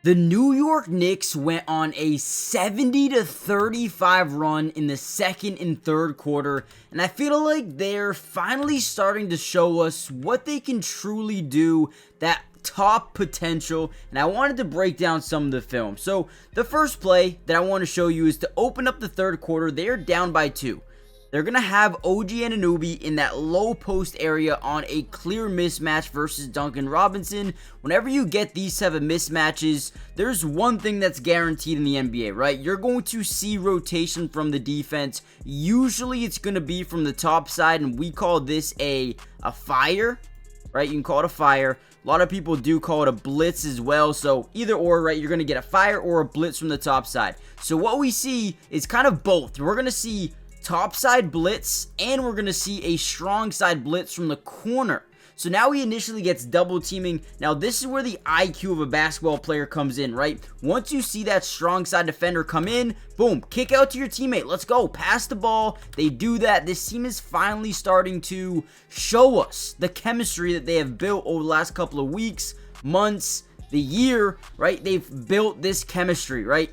The New York Knicks went on a 70-35 run in the second and third quarter, and I feel like they're finally starting to show us what they can truly do, that top potential, and I wanted to break down some of the film. So the first play that I want to show you is to open up the third quarter. They're down by 2. They're going to have OG Anunoby in that low post area on a clear mismatch versus Duncan Robinson. Whenever you get these type of mismatches, there's one thing that's guaranteed in the NBA, right? You're going to see rotation from the defense. Usually it's going to be from the top side, and we call this a fire, right? You can call it a fire. A lot of people do call it a blitz as well. So either or, right? You're going to get a fire or a blitz from the top side. So what we see is kind of both. We're going to see top side blitz, and we're going to see a strong side blitz from the corner. So now he initially gets double teaming. Now this is where the IQ of a basketball player comes in, right? Once you see that strong side defender come in, boom, kick out to your teammate. Let's go. Pass the ball. They do that. This team is finally starting to show us the chemistry that they have built over the last couple of weeks, months, the year, right? They've built this chemistry, right?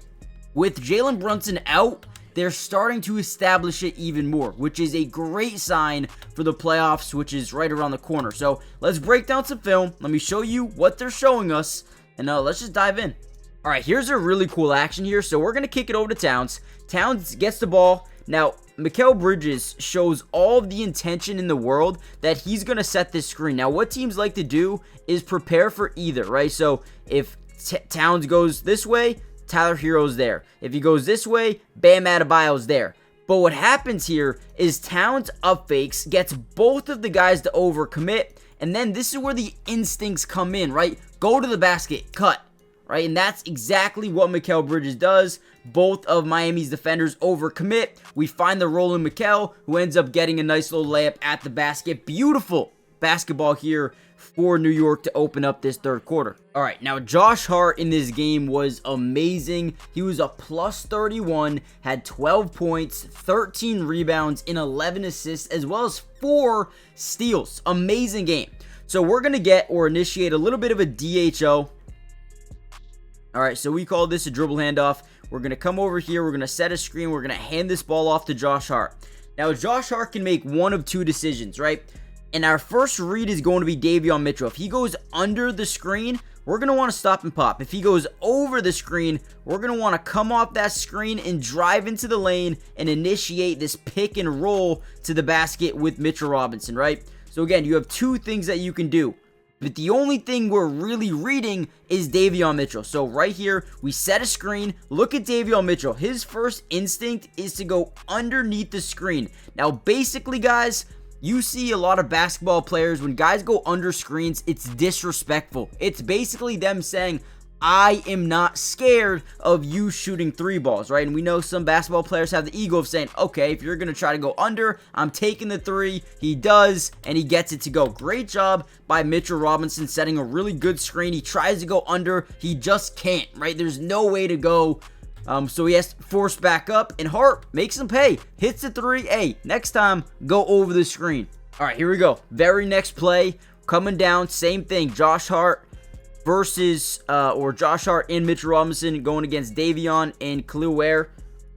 With Jalen Brunson out, they're starting to establish it even more, which is a great sign for the playoffs, which is right around the corner. So let's break down some film. Let me show you what they're showing us, and let's just dive in. All right, here's a really cool action here. So we're going to kick it over to Towns. Towns gets the ball. Now, Mikal Bridges shows all of the intention in the world that he's going to set this screen. Now, what teams like to do is prepare for either, right? So if Towns goes this way, Tyler Hero's there. If he goes this way, Bam Adebayo's there. But what happens here is Towns up fakes, gets both of the guys to overcommit, and then this is where the instincts come in, right? Go to the basket, cut, right? And that's exactly what Mikal Bridges does. Both of Miami's defenders overcommit. We find the rolling Mikal, who ends up getting a nice little layup at the basket. Beautiful basketball here for New York to open up this third quarter. All right, now Josh Hart in this game was amazing. He was a plus 31, had 12 points, 13 rebounds, and 11 assists, as well as 4 steals. Amazing game. So we're going to get or initiate a little bit of a DHO. All right, so we call this a dribble handoff. We're going to come over here. We're going to set a screen. We're going to hand this ball off to Josh Hart. Now, Josh Hart can make one of two decisions, right? And our first read is going to be Davion Mitchell. If he goes under the screen, we're going to want to stop and pop. If he goes over the screen, we're going to want to come off that screen and drive into the lane and initiate this pick and roll to the basket with Mitchell Robinson, right? So again, you have two things that you can do. But the only thing we're really reading is Davion Mitchell. So right here, we set a screen. Look at Davion Mitchell. His first instinct is to go underneath the screen. Now, basically, guys, you see a lot of basketball players, when guys go under screens, it's disrespectful. It's basically them saying, I am not scared of you shooting 3 balls, right? And we know some basketball players have the ego of saying, okay, if you're going to try to go under, I'm taking the 3. He does, and he gets it to go. Great job by Mitchell Robinson setting a really good screen. He tries to go under. He just can't, right? There's no way to go. So he has to force back up, and Hart makes him pay. Hits the 3. Hey, next time, go over the screen. All right, here we go. Very next play, coming down, same thing. Josh Hart versus, Josh Hart and Mitchell Robinson going against Davion and Khalil Ware.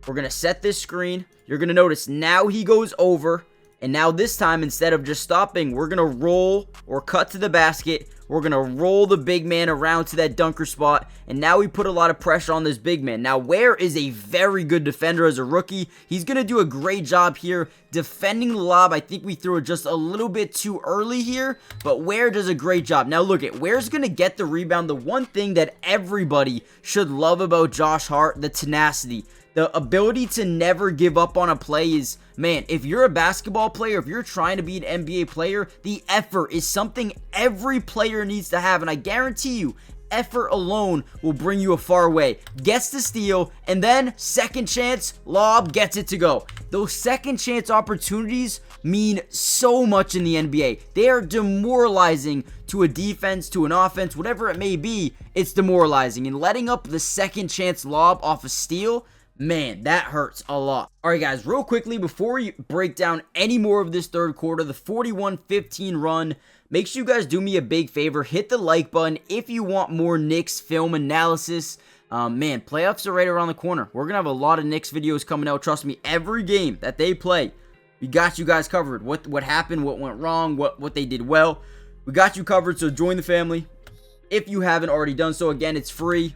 We're going to set this screen. You're going to notice now he goes over, and now this time, instead of just stopping, we're going to roll or cut to the basket. We're going to roll the big man around to that dunker spot, and now we put a lot of pressure on this big man. Now, Ware is a very good defender as a rookie. He's going to do a great job here defending the lob. I think we threw it just a little bit too early here, but Ware does a great job. Now, look at Ware's going to get the rebound. The one thing that everybody should love about Josh Hart, the tenacity. The ability to never give up on a play is, man, if you're a basketball player, if you're trying to be an NBA player, the effort is something every player needs to have. And I guarantee you, effort alone will bring you a far way. Gets the steal, and then second chance, lob, gets it to go. Those second chance opportunities mean so much in the NBA. They are demoralizing to a defense, to an offense, whatever it may be. It's demoralizing. And letting up the second chance lob off a steal, Man, that hurts a lot. All right, guys, real quickly, before we break down any more of this third quarter, the 41-15 run, make sure you guys do me a big favor. Hit the like button if you want more Knicks film analysis. Man, playoffs are right around the corner. We're going to have a lot of Knicks videos coming out. Trust me, every game that they play, we got you guys covered. What happened, what went wrong, what they did well. We got you covered, so join the family if you haven't already done so. Again, it's free.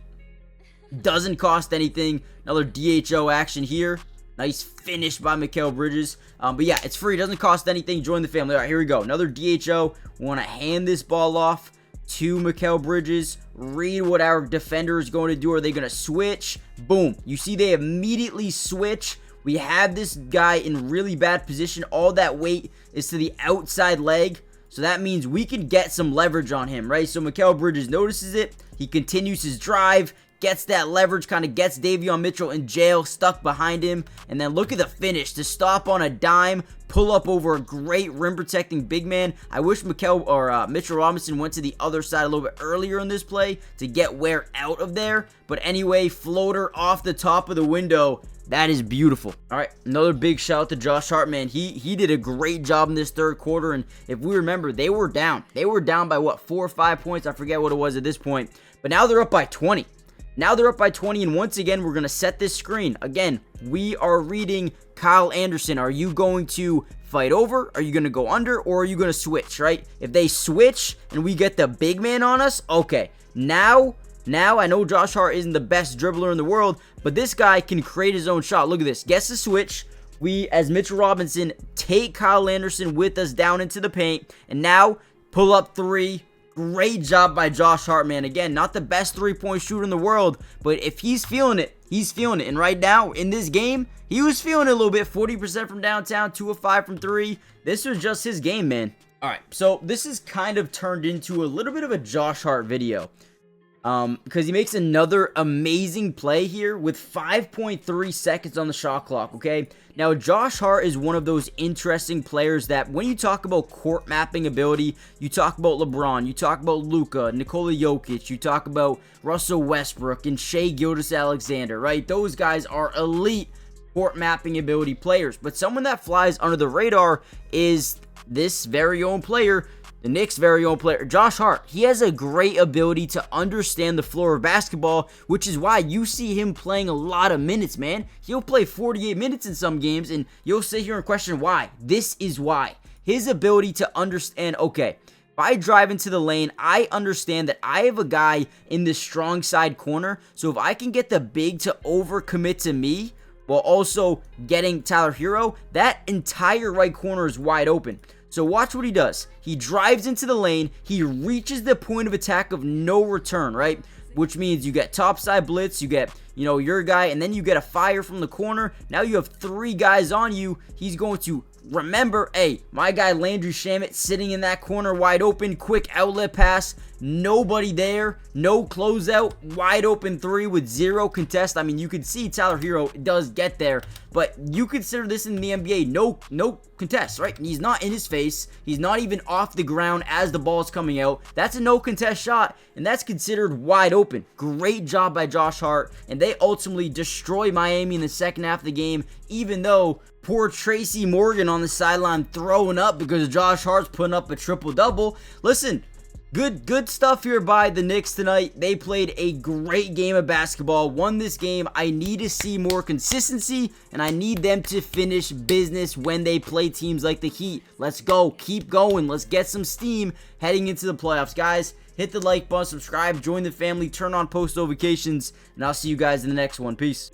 Doesn't cost anything. Another DHO action here. Nice finish by Mikal Bridges. But yeah, it's free. Doesn't cost anything. Join the family. All right, here we go. Another DHO. We want to hand this ball off to Mikal Bridges. Read what our defender is going to do. Are they going to switch? Boom. You see they immediately switch. We have this guy in really bad position. All that weight is to the outside leg. So that means we can get some leverage on him, right? So Mikal Bridges notices it. He continues his drive. Gets that leverage, kind of gets Davion Mitchell in jail, stuck behind him. And then look at the finish to stop on a dime, pull up over a great rim protecting big man. I wish Mitchell Robinson went to the other side a little bit earlier in this play to get Ware out of there. But anyway, floater off the top of the window. That is beautiful. All right, another big shout out to Josh Hart, man. He did a great job in this third quarter. And if we remember, they were down. They were down by what, 4 or 5 points? I forget what it was at this point. But now they're up by 20. Now they're up by 20, and once again, we're going to set this screen. Again, we are reading Kyle Anderson. Are you going to fight over? Are you going to go under? Or are you going to switch, right? If they switch and we get the big man on us, okay. Now, I know Josh Hart isn't the best dribbler in the world, but this guy can create his own shot. Look at this. Gets the switch. We, as Mitchell Robinson, take Kyle Anderson with us down into the paint, and now pull up three. Great job by Josh Hart, man. Again, not the best three-point shooter in the world, but if he's feeling it, he's feeling it. And right now, in this game, he was feeling it a little bit. 40% from downtown, 2 of 5 from 3. This was just his game, man. All right, so this is kind of turned into a little bit of a Josh Hart video. Because he makes another amazing play here with 5.3 seconds on the shot clock, okay? Now, Josh Hart is one of those interesting players that when you talk about court mapping ability, you talk about LeBron, you talk about Luka, Nikola Jokic, you talk about Russell Westbrook and Shai Gilgeous-Alexander, right? Those guys are elite court mapping ability players. But someone that flies under the radar is this very own player, the Knicks' very own player, Josh Hart. He has a great ability to understand the floor of basketball, which is why you see him playing a lot of minutes, man. He'll play 48 minutes in some games, and you'll sit here and question why. This is why. His ability to understand, okay, if I drive into the lane, I understand that I have a guy in the strong side corner, so if I can get the big to overcommit to me, while also getting Tyler Hero, that entire right corner is wide open. So watch what he does. He drives into the lane. He reaches the point of attack of no return, right? Which means you get topside blitz, you get, your guy, and then you get a fire from the corner. Now you have 3 guys on you. He's going to remember, hey, my guy Landry Shamet sitting in that corner wide open, quick outlet pass, nobody there, no closeout, wide open 3 with 0 contest. I mean, you could see Tyler Hero does get there, but you consider this in the NBA, no contest, right? He's not in his face. He's not even off the ground as the ball's coming out. That's a no contest shot, and that's considered wide open. Great job by Josh Hart, and they ultimately destroy Miami in the second half of the game, even though poor Tracy Morgan on the sideline throwing up because Josh Hart's putting up a triple-double. Listen, good stuff here by the Knicks tonight. They played a great game of basketball, won this game. I need to see more consistency, and I need them to finish business when they play teams like the Heat. Let's go. Keep going. Let's get some steam heading into the playoffs. Guys, hit the like button, subscribe, join the family, turn on post notifications, and I'll see you guys in the next one. Peace.